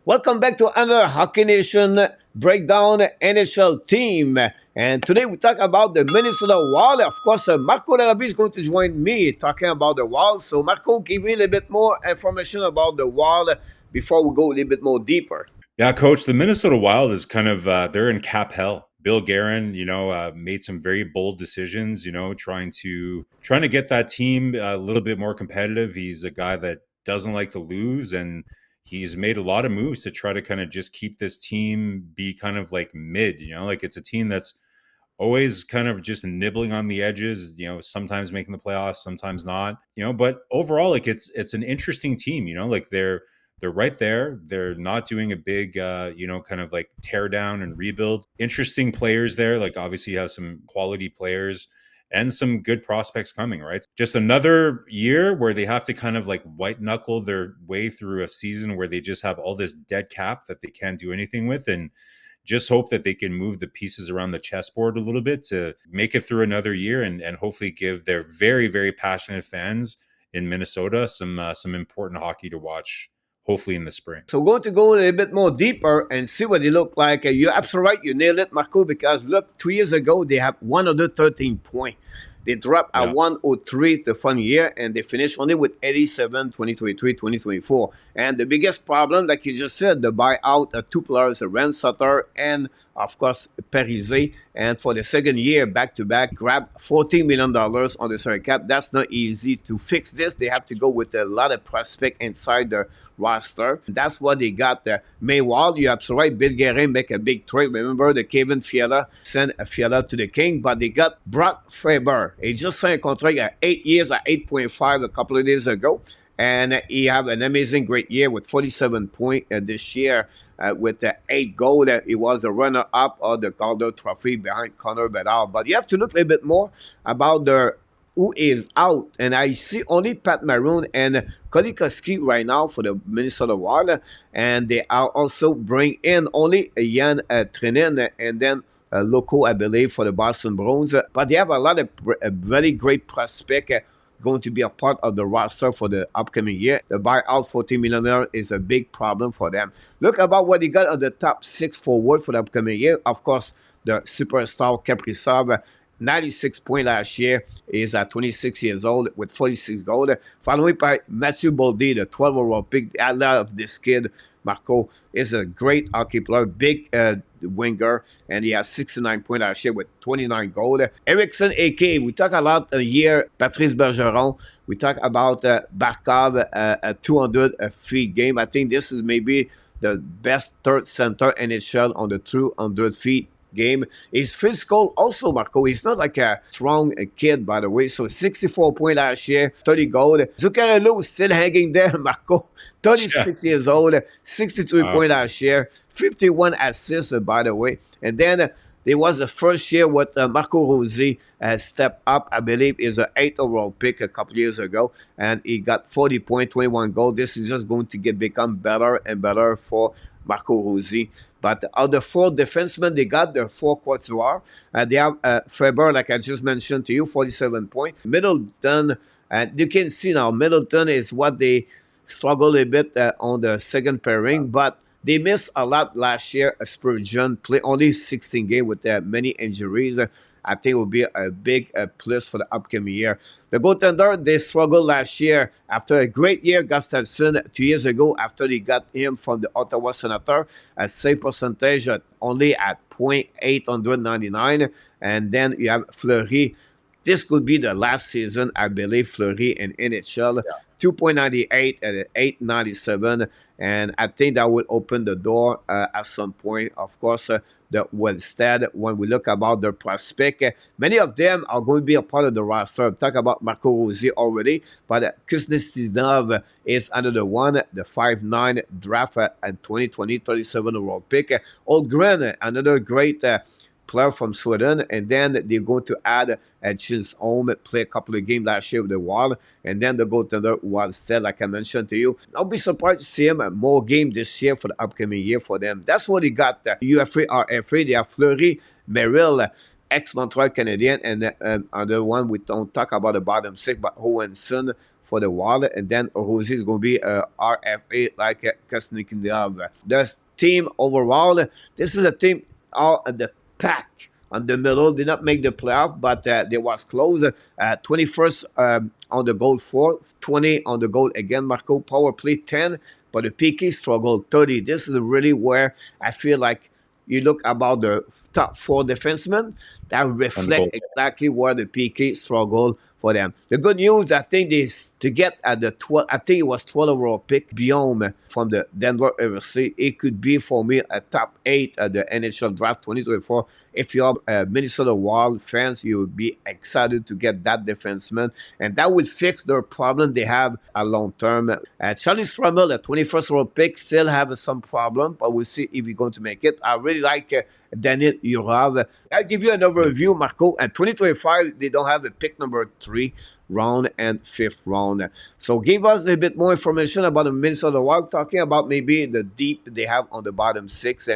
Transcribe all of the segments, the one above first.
Welcome back to another Hockey Nation Breakdown NHL team. And today we talk about the Minnesota Wild. Of course, Marco Larabi is going to join me talking about the Wild. So, Marco, give me a little bit more information about the Wild before we go a little bit more deeper. Yeah, Coach, the Minnesota Wild is kind of they're in cap hell. Bill Guerin, made some very bold decisions. Trying to get that team a little bit more competitive. He's a guy that doesn't like to lose, and he's made a lot of moves to try to kind of just keep this team be kind of like mid. Like it's a team that's always kind of just nibbling on the edges. Sometimes making the playoffs, sometimes not. But overall, like it's an interesting team. Like they're right there. They're not doing a big, kind of like tear down and rebuild. Interesting players there. Like obviously you have some quality players and some good prospects coming, right? Just another year where they have to kind of like white knuckle their way through a season where they just have all this dead cap that they can't do anything with. And just hope that they can move the pieces around the chessboard a little bit to make it through another year and hopefully give their very, very passionate fans in Minnesota some important hockey to watch, hopefully in the spring. So we're going to go a little bit more deeper and see what they look like. You're absolutely right. You nailed it, Marco, because look, 2 years ago, they have 113 points. They dropped at 103 the fun year, and they finished only with 87, 2023, 2024. And the biggest problem, like you just said, the buyout of two players, Ren Sutter and, of course, Parise. And for the second year, back-to-back, grabbed $14 million on the salary cap. That's not easy to fix this. They have to go with a lot of prospect inside the roster. That's what they got there. Maywald, you're absolutely right. Bill Guerin make a big trade. Remember, the Kevin Fiala sent a Fiala to the King, but they got Brock Faber. He just signed a contract at 8 years at 8.5 a couple of days ago. And he have an amazing, great year with 47 points this year. With the 8 goals, he was the runner-up of the Calder Trophy behind Connor Bedard. But you have to look a little bit more about who is out. And I see only Pat Maroon and Kolikoski right now for the Minnesota Wild. And they are also bring in only Jan Trenin and then Loco, I believe, for the Boston Bruins. But they have a lot of very great prospect going to be a part of the roster for the upcoming year. The buyout $14 million is a big problem for them. Look about what they got on the top 6 forward for the upcoming year. Of course, the superstar Kaprizov, 96 points last year, is at 26 years old with 46 goals. Followed by Matthew Boldy, the 12 overall pick. I love this kid. Marco is a great hockey player, big winger, and he has 69 points last year with 29 goals. Eriksson, A.K., we talk a lot here. Patrice Bergeron, we talk about Barkov, a 200 feet game. I think this is maybe the best third center NHL on the 200 feet game. He's physical also, Marco. He's not like a strong kid, by the way. So 64 points last year, 30 goals. Zuccarello is still hanging there, Marco. 36 years old, 63 points last year, 51 assists, by the way. And then there was the first year with Marco Rossi stepped up, I believe, is an 8th overall pick a couple years ago, and he got 40 points, 21 goals. This is just going to become better and better for Marco Rossi. But the other 4 defensemen, they got their 4 quatuor. They have Faber, like I just mentioned to you, 47 points. Middleton, and you can see now, Middleton is what they struggle a bit on the second pairing, but they missed a lot last year. Spurgeon played only 16 games with many injuries. I think it will be a big plus for the upcoming year. The goaltender, they struggled last year after a great year. Gustafsson 2 years ago, after they got him from the Ottawa Senators, a save percentage only at .899. And then you have Fleury. This could be the last season, I believe, Fleury in NHL. 2.98 and 8.97. And I think that will open the door at some point. Of course, the Wellstead, when we look about their prospect, many of them are going to be a part of the roster. Talk about Marco Rossi already, but Kuznetsov is another one, the 5'9" draft and 2020 37 overall pick. Holmgren, another great player from Sweden, and then they're going to add Chins Home, play a couple of games last year with the Wild, and then the goaltender was said, like I mentioned to you. I'll be surprised to see him more game this year for the upcoming year for them. That's what they got there. UFA, RFA, they have Fleury, Merrill, ex-Montreal Canadian, and another one we don't talk about the bottom 6, but Hohenson for the Wild, and then Rosé is going to be a RFA like Kasnikindov. The team overall, this is a team all at the pack on the middle, did not make the playoff, but they was close. 21st on the goal for, 20 on the goal again, Marco. Power play 10, but the PK struggled 30. This is really where I feel like you look about the top 4 defensemen, that reflect exactly where the PK struggled for them. The good news, I think, is to get at the 12, I think it was 12 overall pick, Biome from the Denver FC. It could be, for me, a top 8 at the NHL draft 2024. If you're Minnesota Wild fans, you would be excited to get that defenseman, and that would fix their problem they have a long term. Charlie Strummel, a 21st round pick, still have some problem, but we'll see if he's going to make it. I really like Daniel Urav. I'll give you an overview, Marco. At 2025, they don't have the pick number 3 round and 5th round. So give us a bit more information about the Minnesota Wild, talking about maybe the deep they have on the bottom 6,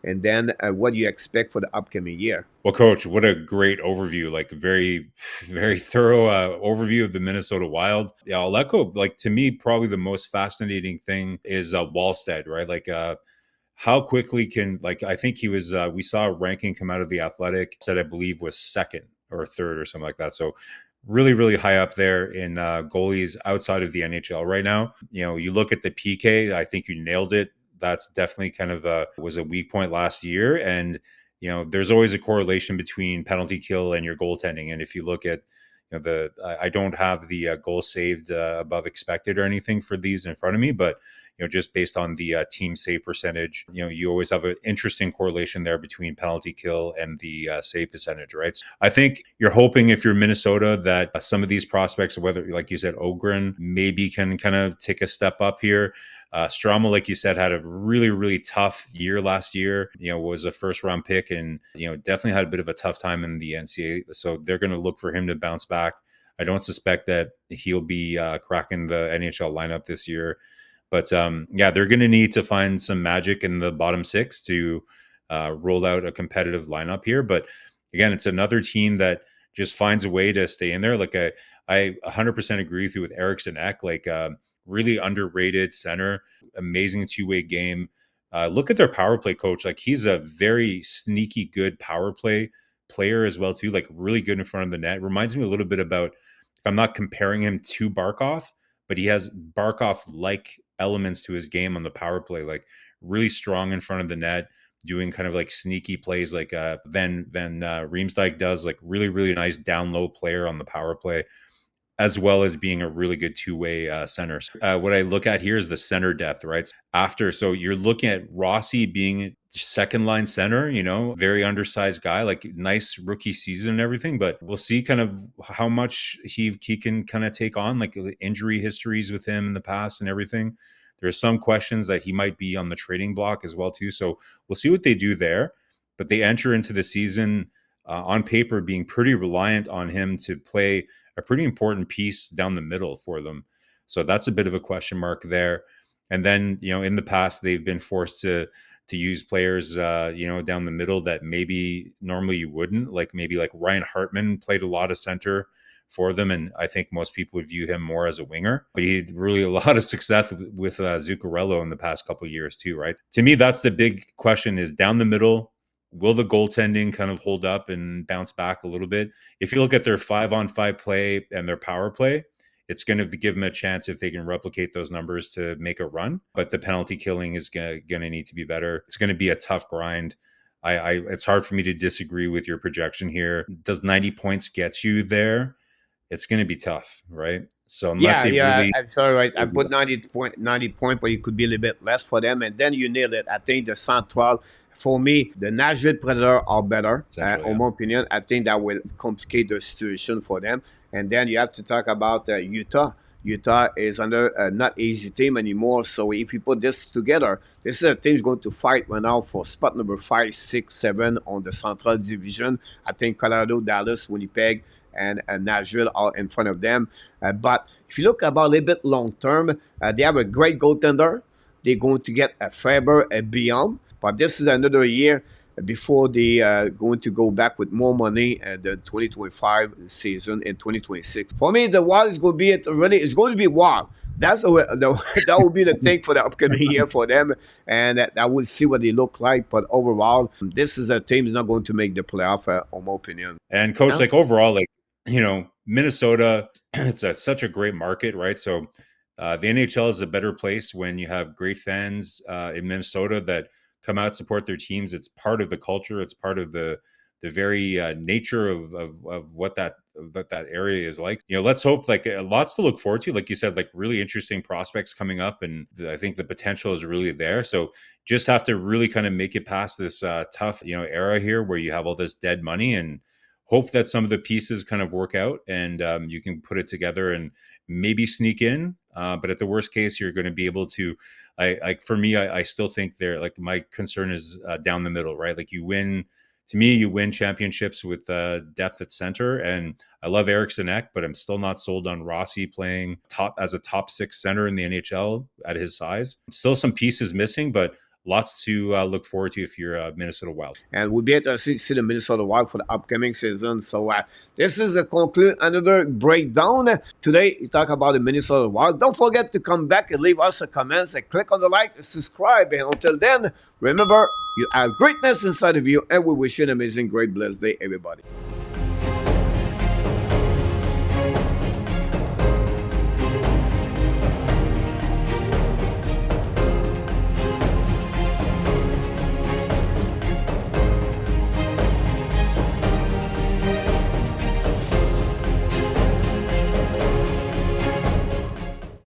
and then what you expect for the upcoming year. Well, Coach, what a great overview, like very, very thorough overview of the Minnesota Wild. Yeah, I'll echo, like, to me, probably the most fascinating thing is Wallstead, right? Like, how quickly can, like, I think he was, we saw a ranking come out of The Athletic, said I believe was 2nd or 3rd or something like that. So really, really high up there in goalies outside of the NHL right now. You know, you look at the PK, I think you nailed it. That's definitely kind of was a weak point last year. And, you know, there's always a correlation between penalty kill and your goaltending. And if you look at, you know, I don't have the goal saved above expected or anything for these in front of me, but, you know, just based on the team save percentage, you know, you always have an interesting correlation there between penalty kill and the save percentage, right? So I think you're hoping, if you're Minnesota, that some of these prospects, whether, like you said, Ogren, maybe can kind of take a step up here. Strama, like you said, had a really, really tough year last year. You know, was a 1st round pick, and, you know, definitely had a bit of a tough time in the NCAA. So they're going to look for him to bounce back. I don't suspect that he'll be cracking the NHL lineup this year. But yeah, they're going to need to find some magic in the bottom 6 to roll out a competitive lineup here. But again, it's another team that just finds a way to stay in there. Like I 100% agree with you with Eriksson Ek, like really underrated center, amazing 2-way game. Look at their power play coach. Like, he's a very sneaky good power play player as well too. Like, really good in front of the net. Reminds me a little bit about, I'm not comparing him to Barkov, but he has Barkov-like elements to his game on the power play, like really strong in front of the net, doing kind of like sneaky plays like Van Riemsdyk does, like really, really nice down low player on the power play, as well as being a really good 2-way center. What I look at here is the center depth, right? So you're looking at Rossi being 2nd line center, you know, very undersized guy, like nice rookie season and everything, but we'll see kind of how much he can kind of take on, like the injury histories with him in the past and everything. There are some questions that he might be on the trading block as well too. So we'll see what they do there, but they enter into the season on paper being pretty reliant on him to play a pretty important piece down the middle for them. So that's a bit of a question mark there. And then, you know, in the past, they've been forced to use players, you know, down the middle that maybe normally you wouldn't, like maybe like Ryan Hartman played a lot of center for them. And I think most people would view him more as a winger, but he had really a lot of success with Zuccarello in the past couple of years too, right? To me, that's the big question, is down the middle. Will the goaltending kind of hold up and bounce back a little bit? If you look at their 5-on-5 play and their power play, it's going to give them a chance if they can replicate those numbers to make a run. But the penalty killing is going to need to be better. It's going to be a tough grind. It's hard for me to disagree with your projection here. Does 90 points get you there? It's going to be tough, right? So unless really, I'm sorry, right? I put 90 point, but it could be a little bit less for them, and then you nail it. I think the Central, for me, the Nashville Predators are better. In my opinion, I think that will complicate the situation for them. And then you have to talk about Utah. Utah is under not easy team anymore. So if you put this together, this is a team going to fight right now for spot number 5, 6, 7 on the Central Division. I think Colorado, Dallas, Winnipeg, and Nashville are in front of them. But if you look about a little bit long term, they have a great goaltender. They're going to get a Faber, a Beyond. But this is another year. before they going to go back with more money at the 2025 season in 2026. For me, the Wild is going to be it's going to be wild. That's that will be the thing for the upcoming year for them, and I will see what they look like. But overall, this is a team is not going to make the playoff, in my opinion. And coach, Yeah. like overall, like, Minnesota, it's such a great market, right? So the NHL is a better place when you have great fans in Minnesota that come out, support their teams. It's part of the culture. It's part of the very nature of what that area is like. Let's hope, like, lots to look forward to. Like you said, like really interesting prospects coming up, and I think the potential is really there. So just have to really kind of make it past this tough, era here where you have all this dead money, and hope that some of the pieces kind of work out, and you can put it together and maybe sneak in. But at the worst case, you're going to be able to. For me, I still think my concern is down the middle, right? Like you win championships with depth at center, and I love Eriksson Ek, but I'm still not sold on Rossi playing as a top 6 center in the NHL at his size. Still some pieces missing, but lots to look forward to if you're a Minnesota Wild. And we'll be able to see the Minnesota Wild for the upcoming season. So this is another breakdown. Today, we talk about the Minnesota Wild. Don't forget to come back and leave us a comment and click on the like and subscribe. And until then, remember, you have greatness inside of you, and we wish you an amazing, great, blessed day, everybody.